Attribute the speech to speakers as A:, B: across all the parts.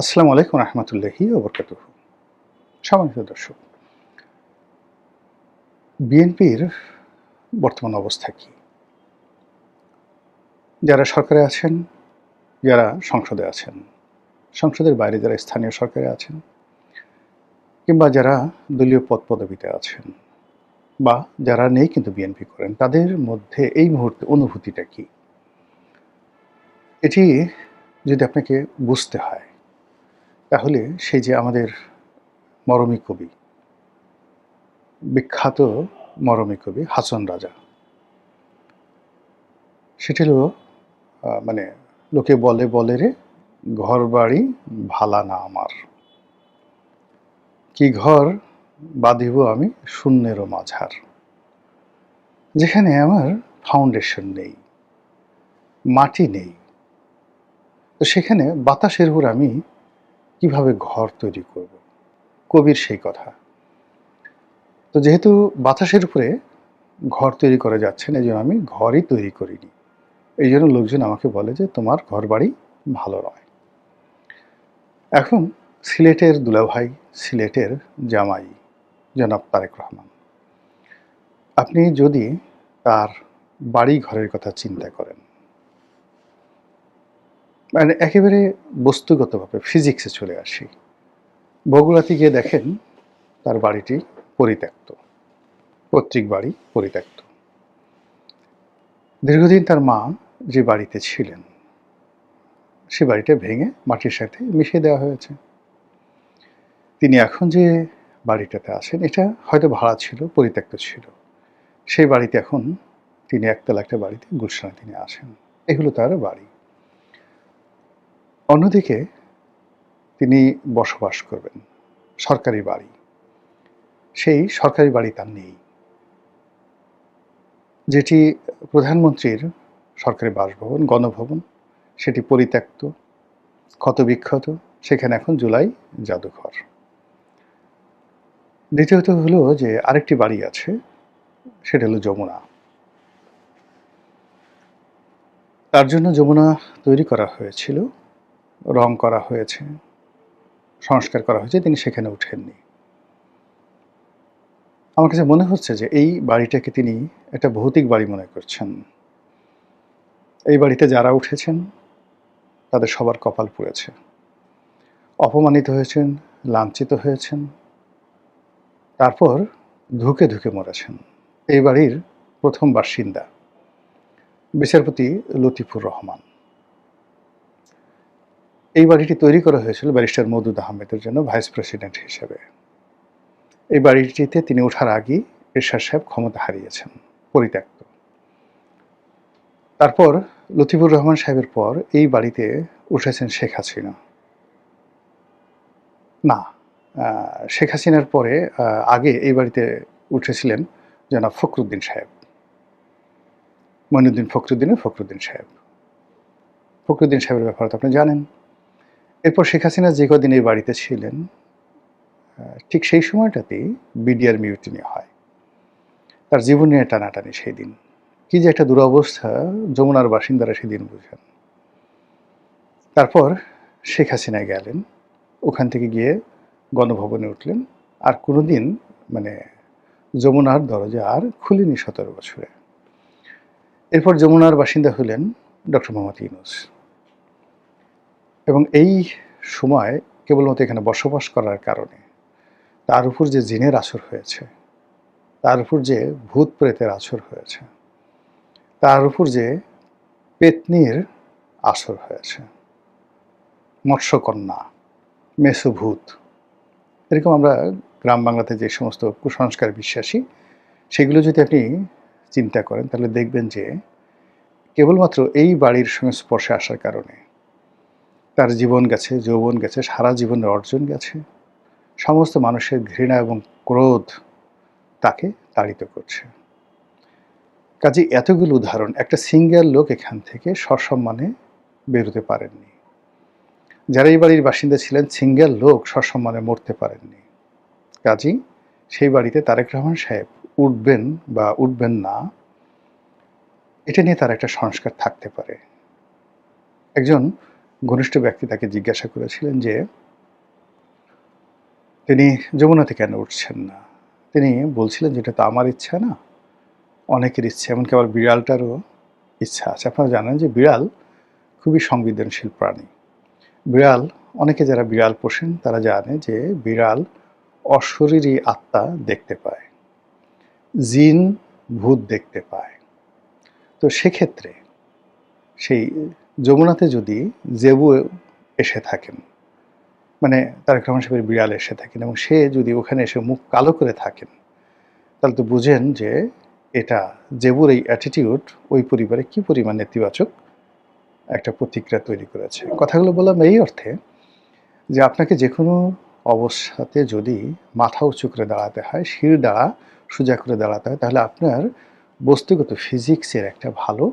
A: আসসালামু আলাইকুম রহমতুল্লাহি ওয়া বারাকাতুহু। সম্মানিত দর্শক, বিএনপির বর্তমান অবস্থা কি? যারা সরকারে আছেন, যারা সংসদে আছেন, সংসদের বাইরে যারা স্থানীয় সরকারে আছেন কিংবা যারা দলীয় পদপদবিতে আছেন বা যারা নেই কিন্তু বিএনপি করেন, তাদের মধ্যে এই মুহূর্তে অনুভূতিটা কি? এটি যদি আপনাকে বুঝতে হয়, তাহলে সেই যে আমাদের মরমী কবি, বিখ্যাত মরমী কবি হাসন রাজা, সেটি হলো মানে লোকে বলে বলে রে ঘরবাড়ি ভালা না আমার, কি ঘর বাঁধিব আমি শূন্যেরও মাঝার। যেখানে আমার ফাউন্ডেশন নেই, মাটি নেই, তো সেখানে বাতাসের উপর আমি কিভাবে ঘর তৈরি করব? কবির সেই কথা। তো যেহেতু বাতাসের উপরে ঘর তৈরি করা যাচ্ছে না, এইজন্য আমি ঘরই তৈরি করিনি। এইজন্য লোকজন আমাকে বলে যে তোমার ঘরবাড়ি ভালো নয়। এখন সিলেটের দুলাভাই, সিলেটের জামাই জনাব তারেক রহমান, আপনি যদি তার বাড়ি ঘরের কথা চিন্তা করেন, মানে একেবারে বস্তুগতভাবে ফিজিক্সে চলে আসি, বগুড়াতে গিয়ে দেখেন তার বাড়িটি পরিত্যক্ত, পৈতৃক বাড়ি পরিত্যক্ত। দীর্ঘদিন তার মা যে বাড়িতে ছিলেন, সে বাড়িটা ভেঙে মাটির সাথে মিশিয়ে দেওয়া হয়েছে। তিনি এখন যে বাড়িটাতে আছেন, এটা হয়তো ভাড়া ছিল, পরিত্যক্ত ছিল। সেই বাড়িতে এখন তিনি একতলা একটা বাড়িতে গুলশানে তিনি আছেন। এগুলো তার বাড়ি। অন্যদিকে তিনি বসবাস করবেন সরকারি বাড়ি। সেই সরকারি বাড়ি তার নেই। যেটি প্রধানমন্ত্রীর সরকারি বাসভবন, গণভবন, সেটি পরিত্যক্ত, ক্ষতবিক্ষত। সেখানে এখন জুলাই জাদুঘর। দ্বিতীয়ত হলো যে আরেকটি বাড়ি আছে, সেটা হলো যমুনা। তার জন্য যমুনা তৈরি করা হয়েছিল, রং করা হয়েছে, সংস্কার করা হয়েছে, তিনি সেখানে ওঠেননি। আমার কাছে মনে হচ্ছে যে এই বাড়িটাকে তিনি একটা ভৌতিক বাড়ি মনে করছেন। এই বাড়িতে যারা উঠেছেন তাদের সবার কপাল পুড়েছে, অপমানিত হয়েছেন, লাঞ্ছিত হয়েছেন, তারপর ধুকে ধুকে মরেছেন। এই বাড়ির প্রথম বাসিন্দা বিচারপতি লতিফুর রহমান। এই বাড়িটি তৈরি করা হয়েছিল ব্যারিস্টার মওদুদ আহমেদের জন্য ভাইস প্রেসিডেন্ট হিসেবে। এই বাড়িটিতে তিনি ওঠার আগেই এরশাদ সাহেব ক্ষমতা হারিয়েছেন, পরিত্যক্ত। তারপর লতিফুর রহমান সাহেবের পর এই বাড়িতে উঠেছেন শেখ হাসিনা। না, শেখ হাসিনার পরে আগে এই বাড়িতে উঠেছিলেন জনাব ফখরুদ্দিন সাহেব, মঈনুদ্দিন ফখরুদ্দিন সাহেব। ফখরুদ্দিন সাহেবের ব্যাপারে তো আপনি জানেন। এরপর শেখ হাসিনা যে কদিন এই বাড়িতে ছিলেন, ঠিক সেই সময়টাতেই বিডিআর মিউটিনি হয়। তার জীবন নিয়ে টানাটানি সেই দিন। কি যে একটা দুরবস্থা যমুনার বাসিন্দারা সেদিন বুঝেন। তারপর শেখ হাসিনা গেলেন, ওখান থেকে গিয়ে গণভবনে উঠলেন, আর কোনোদিন মানে যমুনার দরজা আর খুলেনি ১৭ বছরে। এরপর যমুনার বাসিন্দা হলেন ডক্টর মোহাম্মদ ইউনূস, এবং এই সময় কেবলমাত্র এখানে বসবাস করার কারণে তার উপর যে জিনের আসর হয়েছে, তার উপর যে ভূত প্রেতের আসর হয়েছে, তার উপর যে পেত্নীর আসর হয়েছে, মৎস্যকন্যা, মেসোভূত, এরকম আমরা গ্রাম বাংলাতে যে সমস্ত কুসংস্কার বিশ্বাসী, সেগুলো যদি আপনি চিন্তা করেন, তাহলে দেখবেন যে কেবলমাত্র এই বাড়ির সংস্পর্শে আসার কারণে তার জীবন গেছে, যৌবন গেছে, সারা জীবনের অর্জন গেছে। সমস্ত মানুষের ঘৃণা এবং ক্রোধ তাকে তাড়িত করছে। কাজে এতগুলো উদাহরণ, একটা সিঙ্গেল লোক এখান থেকে সসম্মানে বেরোতে পারেননি। যারা এই বাড়ির বাসিন্দা ছিলেন, সিঙ্গেল লোক সসম্মানে মরতে পারেননি। কাজেই সেই বাড়িতে তারেক রহমান সাহেব উঠবেন বা উঠবেন না, এটা নিয়ে তার একটা সংস্কার থাকতে পারে। একজন ঘনিষ্ঠ ব্যক্তি তাকে জিজ্ঞাসা করেছিলেন যে তিনি যমুনাতে কেন উঠছেন না? তিনি বলছিলেন যে, "এটা তো আমার ইচ্ছা না, অনেকের ইচ্ছা, এমনকি আবার বিড়ালটারও ইচ্ছা আছে।" আপনারা জানেন যে বিড়াল খুবই সংবেদনশীল প্রাণী। বিড়াল, অনেকে যারা বিড়াল পোষেন তারা জানে যে বিড়াল অশরীরী আত্মা দেখতে পায়, জিন, ভূত দেখতে পায়। তো সেক্ষেত্রে সেই যমুনাতে যদি জেবু এসে থাকেন, মানে তারেক রহমান সাহেবের বিড়াল এসে থাকেন এবং সে যদি ওখানে এসে মুখ কালো করে থাকেন, তাহলে তো বুঝেন যে এটা জেবুর এই অ্যাটিটিউড ওই পরিবারে কি পরিমাণ নেতিবাচক একটা প্রতিক্রিয়া তৈরি করেছে। কথাগুলো বললাম এই অর্থে যে আপনাকে যেকোনো অবস্থাতে যদি মাথা উঁচু করে দাঁড়াতে হয়, শির দ্বারা সোজা করে দাঁড়াতে হয়, তাহলে আপনার বস্তুগত ফিজিক্সের একটা ভালো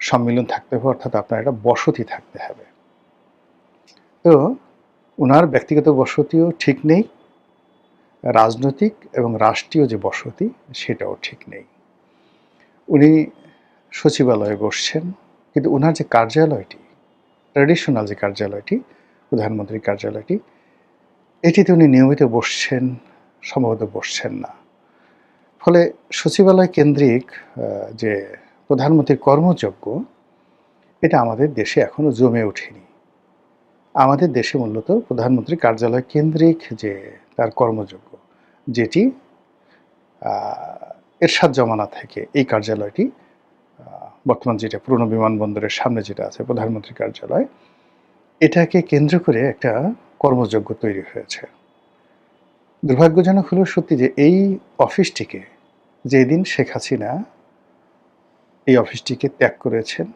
A: সম্মিলন থাকতে হবে, অর্থাৎ আপনার একটা বসতি থাকতে হবে। তো উনার ব্যক্তিগত বসতিও ঠিক নেই, রাজনৈতিক এবং রাষ্ট্রীয় যে বসতি সেটাও ঠিক নেই। উনি সচিবালয়ে বসছেন, কিন্তু উনার যে কার্যালয়টি, ট্র্যাডিশনাল যে কার্যালয়টি, প্রধানমন্ত্রীর কার্যালয়টি, এটিতে উনি নিয়মিত বসছেন, সম্ভবত বসছেন না। ফলে সচিবালয় কেন্দ্রিক যে প্রধানমন্ত্রীর কর্মযজ্ঞ, এটা আমাদের দেশে এখনো জমে ওঠেনি। আমাদের দেশে মূলত প্রধানমন্ত্রীর কার্যালয় কেন্দ্রিক যে তার কর্মযজ্ঞ, যেটি এরশাদ জমানা থেকে এই কার্যালয়টি, বর্তমান যেটা পুরনো বিমানবন্দরের সামনে যেটা আছে প্রধানমন্ত্রীর কার্যালয়, এটাকে কেন্দ্র করে একটা কর্মযজ্ঞ তৈরি হয়েছে। দুর্ভাগ্যজনক হলো সত্যি যে এই অফিসটিকে যেদিন শেখ হাসিনা এই অফিসটিকে ত্যাগ করেছেন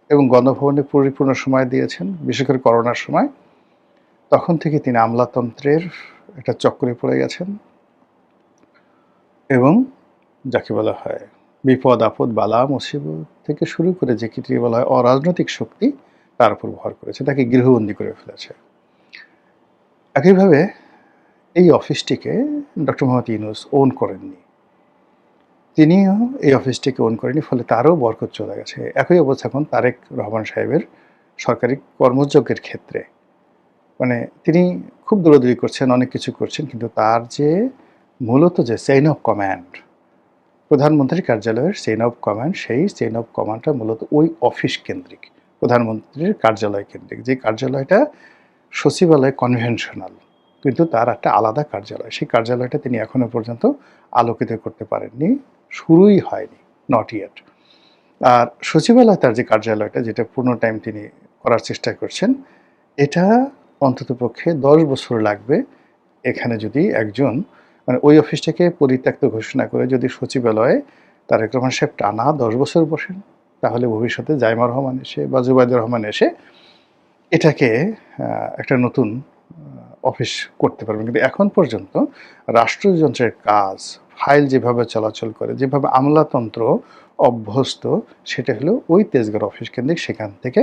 A: এবং গণভবনে পরিপূর্ণ সময় দিয়েছেন, বিশেষ করে করোনার সময়, তখন থেকে তিনি আমলাতন্ত্রের একটা চক্করে পড়ে গেছেন এবং যাকে বলা হয় বিপদ আপদ বালা মুসিবত থেকে শুরু করে যে কি বলা হয় অরাজনৈতিক শক্তি তার উপর ভর করেছে, তাকে গৃহবন্দী করে ফেলেছে। একইভাবে এই অফিসটিকে ডক্টর মোহাম্মদ ইউনূস ওন করেননি, তিনিও এই অফিসটিকে ওন করেনি, ফলে তারও বরকত চলে গেছে। একই অবস্থা এখন তারেক রহমান সাহেবের সরকারি কর্মযজ্ঞের ক্ষেত্রে, মানে তিনি খুব দৌড়াদৌড়ি করছেন, অনেক কিছু করছেন, কিন্তু তার যে মূলত যে চেইন অফ কমান্ড, প্রধানমন্ত্রীর কার্যালয়ের চেইন অফ কমান্ড, সেই চেইন অফ কমান্ডটা মূলত ওই অফিস কেন্দ্রিক, প্রধানমন্ত্রীর কার্যালয় কেন্দ্রিক, যে কার্যালয়টা সচিবালয় কনভেনশনাল, কিন্তু তার একটা আলাদা কার্যালয়, সেই কার্যালয়টা তিনি এখনো পর্যন্ত আলোকিত করতে পারেননি, শুরুই হয়নি, নট ইয়েট। আর সচিবালয় তার যে কার্যালয়টা, যেটা পূর্ণ টাইম তিনি করার চেষ্টা করছেন, এটা অন্ততপক্ষে 10 বছর লাগবে। এখানে যদি একজন, মানে ওই অফিসটাকে পরিত্যক্ত ঘোষণা করে যদি সচিবালয়ে তারেক রহমান সাহেব টানা 10 বছর বসেন, তাহলে ভবিষ্যতে জাইমা রহমান এসে বা জুবাইদুর রহমান এসে এটাকে একটা নতুন অফিস করতে পারবেন। কিন্তু এখন পর্যন্ত রাষ্ট্রযন্ত্রের কাজ, ফাইল যেভাবে চলাচল করে, যেভাবে আমলাতন্ত্র অভ্যস্ত, সেটা হলো ওই তেজগাঁও অফিস কেন্দ্রিক। সেখান থেকে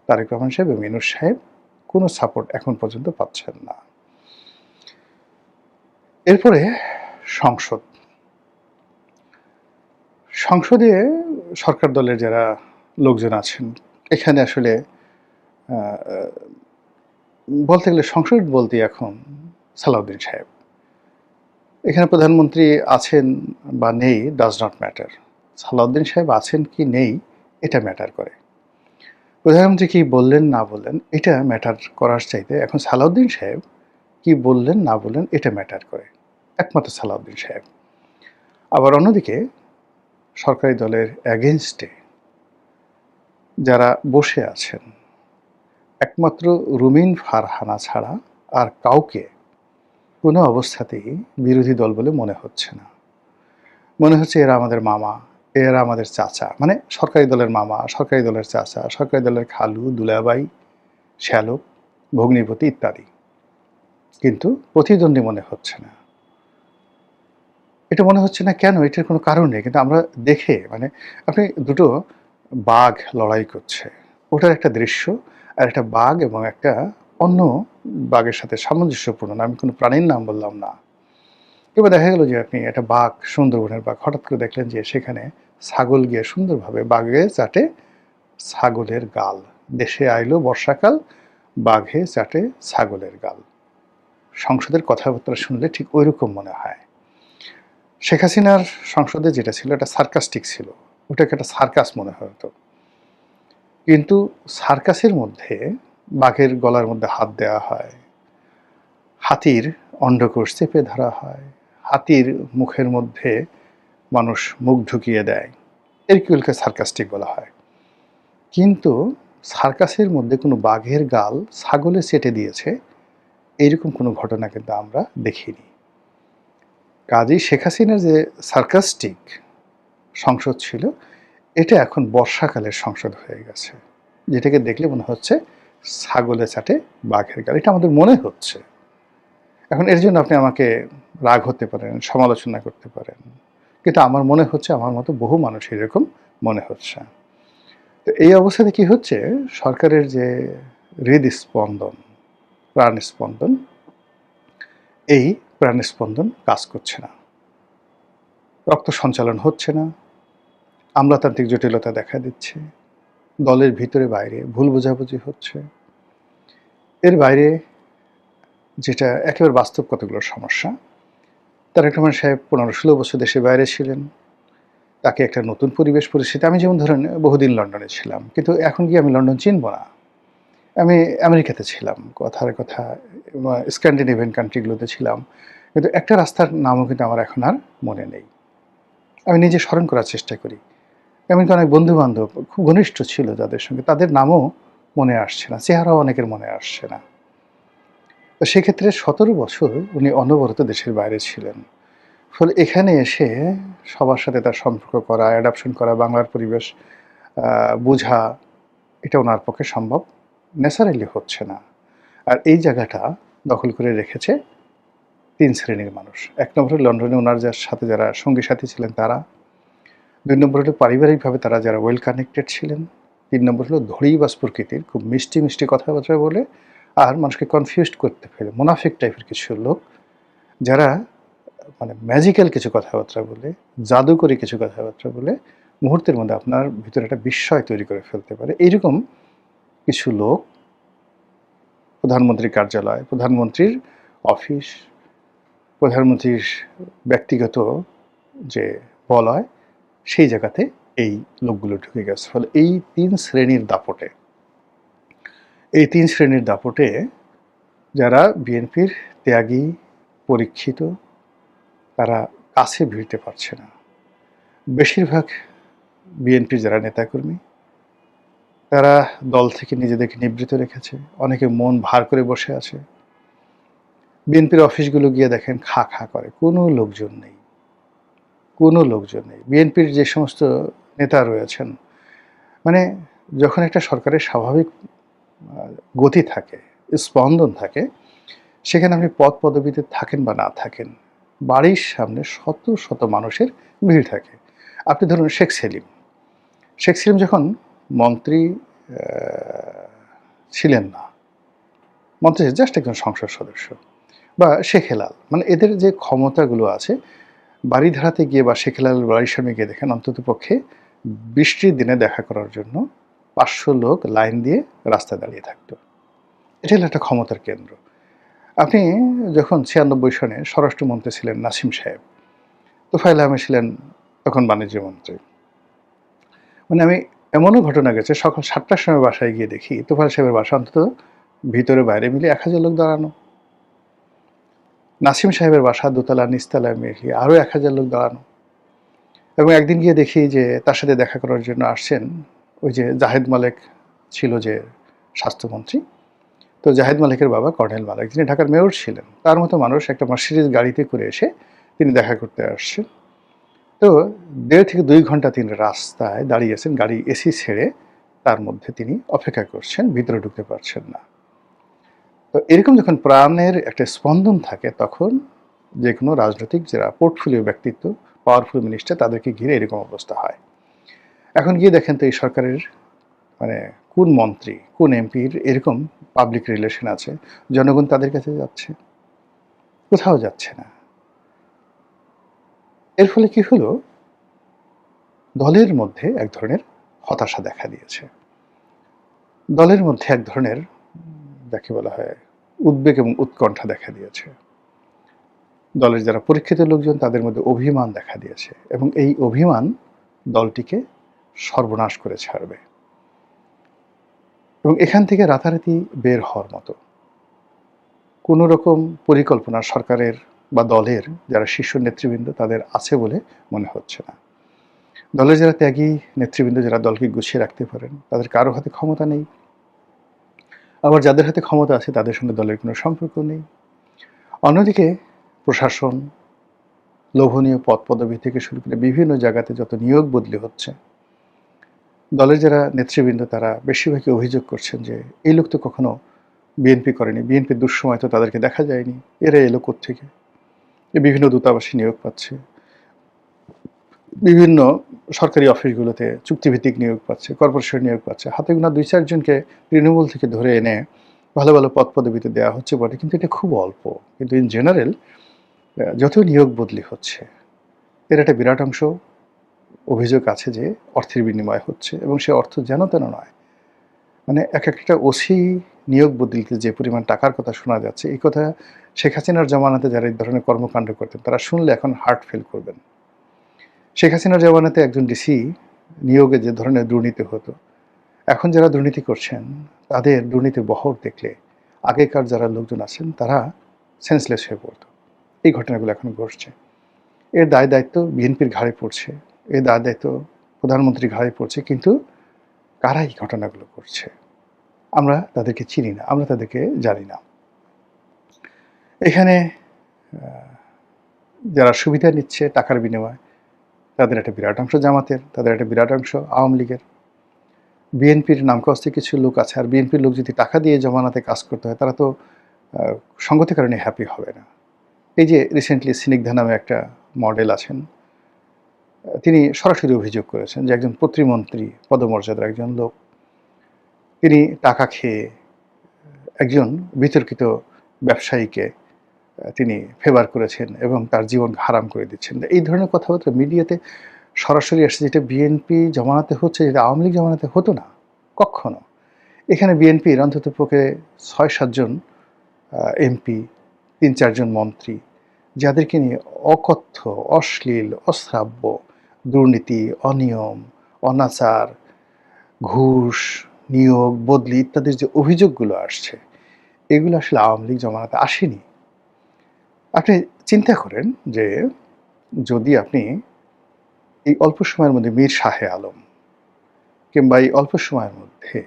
A: তারেক রহমান সাহেব এবং ইউনূস সাহেব কোনো সাপোর্ট এখন পর্যন্ত পাচ্ছেন না। এরপরে সংসদ, সংসদে সরকার দলের যারা লোকজন আছেন, এখানে আসলে বলতে গেলে সংসদ বলতে এখন সালাউদ্দিন সাহেব, এখানে প্রধানমন্ত্রী আছেন বা নেই ডাজ নট ম্যাটার, সালাউদ্দিন সাহেব আছেন কি নেই এটা ম্যাটার করে। প্রধানমন্ত্রী কি বললেন না বললেন এটা ম্যাটার করার চাইতে এখন সালাউদ্দিন সাহেব কি বললেন না বললেন এটা ম্যাটার করে, একমাত্র সালাউদ্দিন সাহেব। আবার অন্যদিকে সরকারি দলের অ্যাগেনস্টে যারা বসে আছেন, একমাত্র রুমিন ফারহানা ছাড়া আর কাউকে কোনো অবস্থাতেই বিরোধী দল বলে মনে হচ্ছে না। মনে হচ্ছে এরা আমাদের মামা, এরা আমাদের চাচা, মানে সরকারি দলের মামা, সরকারি দলের চাচা, সরকারি দলের খালু, দুলাভাই, শ্যালক, ভগ্নিপতি ইত্যাদি, কিন্তু প্রতিদ্বন্দ্বী মনে হচ্ছে না। এটা মনে হচ্ছে না কেন? এটার কোনো কারণ নেই, কিন্তু আমরা দেখে, মানে আপনি দুটো বাঘ লড়াই করছে, ওটার একটা দৃশ্য, আর একটা বাঘ এবং একটা অন্য বাঘের সাথে সামঞ্জস্যপূর্ণ, আমি কোনো প্রাণীর নাম বললাম না। এবার দেখা গেল যে আপনি একটা বাঘ, সুন্দরবনের বাঘ, হঠাৎ করে দেখলেন যে সেখানে ছাগল গিয়ে সুন্দরভাবে বাঘে চাটে ছাগলের গাল, দেশে আইলো বর্ষাকাল, বাঘে চাটে ছাগলের গাল। সংসদের কথাবার্তা শুনলে ঠিক ঐরকম মনে হয়। শেখ হাসিনার সংসদে যেটা ছিল এটা সার্কাস্টিক ছিল, ওটাকে একটা সার্কাস মনে হতো। কিন্তু সার্কাসের মধ্যে বাঘের গলার মধ্যে হাত দেওয়া হয়, হাতির অন্ডকোষ চেপে ধরা হয়, হাতির মুখের মধ্যে মানুষ মুখ ঢুকিয়ে দেয়, এরগুলোকে সার্কাস্টিক বলা হয়। কিন্তু সার্কাসের মধ্যে কোনো বাঘের গাল ছাগলে চেটে দিয়েছে এইরকম কোনো ঘটনা কিন্তু আমরা দেখিনি। কাজেই শেখ হাসিনার যে সার্কাস্টিক সংসদ ছিল, এটা এখন বর্ষাকালের সংসদ হয়ে গেছে, যেটাকে দেখলে মনে হচ্ছে ছাগলে চাটে বাঘের গাল, এটা আমাদের মনে হচ্ছে। এখন এর জন্য আপনি আমাকে রাগ হতে পারেন, সমালোচনা করতে পারেন, কিন্তু আমার মনে হচ্ছে আমার মতো বহু মানুষ এরকম মনে হচ্ছে। তো এই অবস্থাতে কি হচ্ছে, সরকারের যে হৃদস্পন্দন, প্রাণস্পন্দন, এই প্রাণস্পন্দন কাজ করছে না, রক্ত সঞ্চালন হচ্ছে না, আমলাতান্ত্রিক জটিলতা দেখা দিচ্ছে, দলের ভিতরে বাইরে ভুল বোঝাবুঝি হচ্ছে। এর বাইরে যেটা একেবারে বাস্তব কতগুলো সমস্যা, তারেক রহমান সাহেব 15-16 বছর দেশের বাইরে ছিলেন, তাকে একটা নতুন পরিবেশ পরিস্থিতি, আমি যেমন ধরেন বহুদিন লন্ডনে ছিলাম, কিন্তু এখন গিয়ে আমি লন্ডন চিনব না, আমি আমেরিকাতে ছিলাম, কথার কথা স্ক্যান্ডিনেভিয়ান কান্ট্রিগুলোতে ছিলাম, কিন্তু একটা রাস্তার নামও কিন্তু আমার এখন আর মনে নেই। আমি নিজে স্মরণ করার চেষ্টা করি, এমনকি অনেক বন্ধু বান্ধব খুব ঘনিষ্ঠ ছিল যাদের সঙ্গে, তাদের নামও মনে আসছে না, চেহারাও অনেকের মনে আসছে না। তো সেক্ষেত্রে 17 বছর উনি অনবরত দেশের বাইরে ছিলেন, ফলে এখানে এসে সবার সাথে তার সম্পর্ক করা, অ্যাডাপশন করা, বাংলার পরিবেশ বোঝা, এটা ওনার পক্ষে সম্ভব ন্যাচারালি হচ্ছে না। আর এই জায়গাটা দখল করে রেখেছে 3 শ্রেণীর মানুষ। 1 নম্বরে লন্ডনে ওনার সাথে যারা সঙ্গী সাথী ছিলেন তারা, 2 নম্বর হলো পারিবারিকভাবে তারা যারা ওয়েল কানেক্টেড ছিলেন, 3 নম্বর হলো ধড়িবাজ প্রকৃতির, খুব মিষ্টি মিষ্টি কথাবার্তা বলে আর মানুষকে কনফিউজড করতে ফেলে মুনাফিক টাইপের কিছু লোক, যারা মানে ম্যাজিক্যাল কিছু কথাবার্তা বলে, জাদুকরী কিছু কথাবার্তা বলে মুহূর্তের মধ্যে আপনার ভিতরে একটা বিস্ময় তৈরি করে ফেলতে পারে। এইরকম কিছু লোক প্রধানমন্ত্রীর কার্যালয়, প্রধানমন্ত্রীর অফিস, প্রধানমন্ত্রীর ব্যক্তিগত যে বলয়, সেই জায়গাতে এই লোকগুলো ঢুকে গেছে। ফলে এই 3 শ্রেণীর দাপটে যারা বিএনপির ত্যাগী, পরীক্ষিত, তারা কাছে ভিড়তে পারছে না। বেশিরভাগ বিএনপির যারা নেতাকর্মী, তারা দল থেকে নিজেদেরকে নিবৃত রেখেছে, অনেকে মন ভার করে বসে আছে। বিএনপির অফিসগুলো গিয়ে দেখেন খা খা করে, কোনো লোকজন নেই, কোনো লোকজন নেই। বিএনপির যে সমস্ত নেতা রয়েছেন, মানে যখন একটা সরকারের স্বাভাবিক গতি থাকে, স্পন্দন থাকে, সেখানে আপনি পদ পদবিতে থাকেন বা না থাকেন, বাড়ির সামনে শত শত মানুষের ভিড় থাকে। আপনি ধরুন শেখ সেলিম যখন মন্ত্রী ছিলেন না, মন্ত্রী জাস্ট একজন সংসদ সদস্য, বা শেখ হেলাল, মানে এদের যে ক্ষমতাগুলো আছে, বাড়িধারাতে গিয়ে বা শেখ হেলাল বাড়ির সামনে গিয়ে দেখেন অন্তত পক্ষে বৃষ্টির দিনে দেখা করার জন্য 500 লোক লাইন দিয়ে রাস্তায় দাঁড়িয়ে থাকতো। এটা হলো একটা ক্ষমতার কেন্দ্র। আপনি যখন 96 সনে স্বরাষ্ট্রমন্ত্রী ছিলেন নাসিম সাহেব, তোফায়েল আহমেদ ছিলেন তখন বাণিজ্য মন্ত্রী, মানে আমি এমনও ঘটনা গেছে সকাল 7টার সময় বাসায় গিয়ে দেখি তোফায়েল সাহেবের বাসা অন্তত ভিতরে বাইরে মিলে 1000 লোক দাঁড়ানো, নাসিম সাহেবের বাসা দোতলা নিচতলায় মিলিয়ে আরও 1000 লোক দাঁড়ানো। এবং একদিন গিয়ে দেখি যে তার সাথে দেখা করার জন্য আসছেন ওই যে জাহেদ মালেক ছিল যে স্বাস্থ্যমন্ত্রী, তো জাহেদ মালিকের বাবা কর্নেল মালিক, যিনি ঢাকার মেয়র ছিলেন, তার মতো মানুষ একটা মার্সিডিজ গাড়িতে করে এসে তিনি দেখা করতে আসছেন। তো 1.5 থেকে 2 ঘন্টা তিনি রাস্তায় দাঁড়িয়েছেন, গাড়ি এসি ছেড়ে, তার মধ্যে তিনি অপেক্ষা করছেন, ভিতরে ঢুকতে পারছেন না। তো এরকম যখন প্রাণের একটা স্পন্দন থাকে, তখন যে কোনো রাজনৈতিক যারা পোর্টফোলিও ব্যক্তিত্ব, পাওয়ারফুল মিনিস্টার, তাদেরকে ঘিরে এরকম অবস্থা হয়। এখন গিয়ে দেখেন তো এই সরকারের মানে কোন মন্ত্রী, কোন এমপির এরকম পাবলিক রিলেশন আছে, জনগণ তাদের কাছে যাচ্ছে? কোথাও যাচ্ছে না। এর ফলে কি হলো, দলের মধ্যে এক ধরনের হতাশা দেখা দিয়েছে। দলের মধ্যে এক ধরনের যাকে বলা হয় উদ্বেগ এবং উৎকণ্ঠা দেখা দিয়েছে। দলের যারা পরীক্ষিত লোকজন তাদের মধ্যে অভিমান দেখা দিয়েছে এবং এই অভিমান দলটিকে সর্বনাশ করে ছাড়বে এবং এখান থেকে রাতারাতি বের হওয়ার মতো কোনো রকম পরিকল্পনা সরকারের বা দলের যারা শীর্ষ নেতৃবৃন্দ তাদের আছে বলে মনে হচ্ছে না। দলের যারা ত্যাগী নেতৃবৃন্দ যারা দলকে গুছিয়ে রাখতে পারেন তাদের কারো হাতে ক্ষমতা নেই, আবার যাদের হাতে ক্ষমতা আছে তাদের সঙ্গে দলের কোনো সম্পর্ক নেই। অন্যদিকে প্রশাসন, লোভনীয় পদ পদবি থেকে শুরু করে বিভিন্ন জায়গাতে যত নিয়োগ বদলি হচ্ছে, দলের যারা নেতৃবৃন্দ তারা বেশিরভাগই অভিযোগ করছেন যে এই লোক তো কখনো বিএনপি করেনি, বিএনপির দুঃসময় তো তাদেরকে দেখা যায়নি, এরা এলো কোত্থেকে? বিভিন্ন দূতাবাসে নিয়োগ পাচ্ছে, বিভিন্ন সরকারি অফিসগুলোতে চুক্তিভিত্তিক নিয়োগ পাচ্ছে, কর্পোরেশন নিয়োগ পাচ্ছে, হাতে গোনা ২-৪ জনকে তৃণমূল থেকে ধরে এনে ভালো ভালো পদ পদবিতে দেওয়া হচ্ছে বটে, কিন্তু এটা খুব অল্প। কিন্তু ইন জেনারেল যত নিয়োগ বদলি হচ্ছে এর একটা বিরাট অংশ অভিযোগ আছে যে অর্থের বিনিময় হচ্ছে এবং সে অর্থ যেন তেন নয়। মানে একটা ওসি নিয়োগ বদলিতে যে পরিমাণ টাকার কথা শোনা যাচ্ছে, এই কথা শেখ হাসিনার জমানাতে যারা এই ধরনের কর্মকাণ্ড করতেন তারা শুনলে এখন হার্ট ফেল করবেন। শেখ হাসিনার জমানাতে একজন ডিসি নিয়োগে যে ধরনের দুর্নীতি হতো, এখন যারা দুর্নীতি করছেন তাদের দুর্নীতির বহর দেখলে আগেকার যারা লোকজন আছেন তারা সেন্সলেস হয়ে পড়ত। এই ঘটনাগুলো এখন ঘটছে। এর দায় দায়িত্ব বিএনপির ঘাড়ে পড়ছে, এর দায় দায়িত্ব প্রধানমন্ত্রীর ঘাড়ে পড়ছে, কিন্তু কারা এই ঘটনাগুলো করছে আমরা তাদেরকে চিনি না, আমরা তাদেরকে জানি না। এখানে যারা সুবিধা নিচ্ছে টাকার বিনিময়ে তাদের একটা বিরাট অংশ জামাতের, তাদের একটা বিরাট অংশ আওয়ামী লীগের। বিএনপির নামকাস্তে কিছু লোক আছে, আর বিএনপির লোক যদি টাকা দিয়ে জমানাতে কাজ করতে হয় তারা তো সঙ্গতি কারণে হ্যাপি হবে না। এই যে রিসেন্টলি স্নিগ্ধা নামে একটা মডেল আছেন, তিনি সরাসরি অভিযোগ করেছেন যে একজন প্রতিমন্ত্রী পদমর্যাদার একজন লোক তিনি টাকা খেয়ে একজন বিতর্কিত ব্যবসায়ীকে তিনি ফেভার করেছেন এবং তার জীবন হারাম করে দিচ্ছেন। এই ধরনের কথাবার্তা মিডিয়াতে সরাসরি আসছে, যেটা বিএনপি জমানাতে হচ্ছে, যেটা আওয়ামী লীগ জমানাতে হতো না কখনো। এখানে বিএনপির অন্তত পক্ষে ৬-৭ জন এমপি, ৩-৪ জন মন্ত্রী যাদেরকে নিয়ে অকথ্য, অশ্লীল, অশ্রাব্য দুর্নীতি, অনিয়ম, অনাচার, ঘুষ, নিয়োগ বদলি ইত্যাদির যে অভিযোগগুলো আসছে, এগুলো আসলে আওয়ামী লীগ জমানাতে আসেনি। আপনি চিন্তা করেন যে যদি আপনি এই অল্প সময়ের মধ্যে মীর শাহে আলম কিংবা এই অল্প সময়ের মধ্যে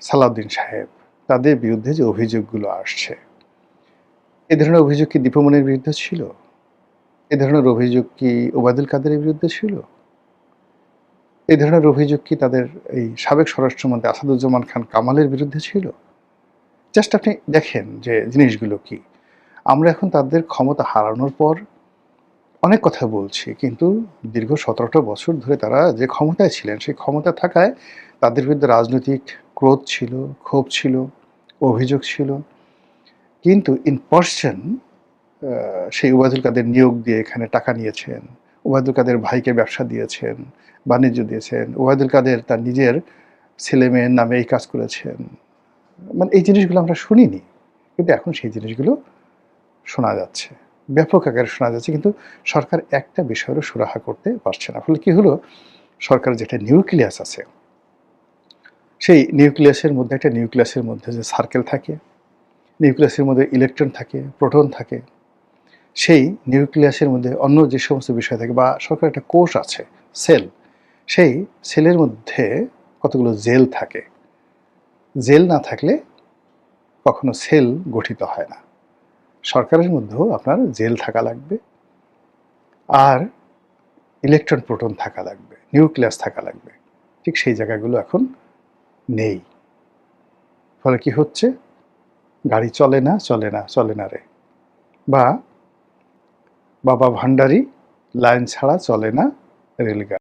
A: সালাউদ্দিন সাহেব তাদের বিরুদ্ধে যে অভিযোগগুলো আসছে, এ ধরনের অভিযোগ কি দীপমণির বিরুদ্ধে ছিল? এ ধরনের অভিযোগ কি ওবায়দুল কাদেরের বিরুদ্ধে ছিল? এই ধরনের অভিযোগ কি তাদের এই সাবেক স্বরাষ্ট্রমন্ত্রী আসাদুজ্জামান খান কামালের বিরুদ্ধে ছিল? জাস্ট আপনি দেখেন যে জিনিসগুলো কি। আমরা এখন তাদের ক্ষমতা হারানোর পর অনেক কথা বলছি, কিন্তু দীর্ঘ ১৭টা বছর ধরে তারা যে ক্ষমতায় ছিলেন, সেই ক্ষমতায় থাকায় তাদের বিরুদ্ধে রাজনৈতিক ক্রোধ ছিল, ক্ষোভ ছিল, অভিযোগ ছিল। কিন্তু ইন পারসন সেই ওবায়দুল কাদের নিয়োগ দিয়ে এখানে টাকা নিয়েছেন, ওবায়দুল কাদের ভাইকে ব্যবসা দিয়েছেন, বাণিজ্য দিয়েছেন, ওবায়দুল কাদের তার নিজের ছেলেমেয়ের নামে এই কাজ করেছেন। মানে এই জিনিসগুলো আমরা শুনিনি, কিন্তু এখন সেই জিনিসগুলো শোনা যাচ্ছে, ব্যাপক আকারে শোনা যাচ্ছে, কিন্তু সরকার একটা বিষয়েরও সুরাহা করতে পারছে না। ফলে কি হলো, সরকারের যেটা নিউক্লিয়াস আছে, সেই নিউক্লিয়াসের মধ্যে একটা নিউক্লিয়াসের মধ্যে যে সার্কেল থাকে, নিউক্লিয়াসের মধ্যে ইলেকট্রন থাকে, প্রোটন থাকে, সেই নিউক্লিয়াসের মধ্যে অন্য যে সমস্ত বিষয় থাকে, বা সরকার একটা কোষ আছে সেল, সেই সেলের মধ্যে কতগুলো জেল থাকে। জেল না থাকলে কখনো সেল গঠিত হয় না। সরকারের মধ্যেও আপনার জেল থাকা লাগবে, আর ইলেকট্রন প্রোটন থাকা লাগবে, নিউক্লিয়াস থাকা লাগবে। ঠিক সেই জায়গাগুলো এখন নেই। ফলে কি হচ্ছে, গাড়ি চলে না চলে না চলে না রে, বা বাবা ভান্ডারী লাইন ছাড়া চলে না রেলগাড়ি।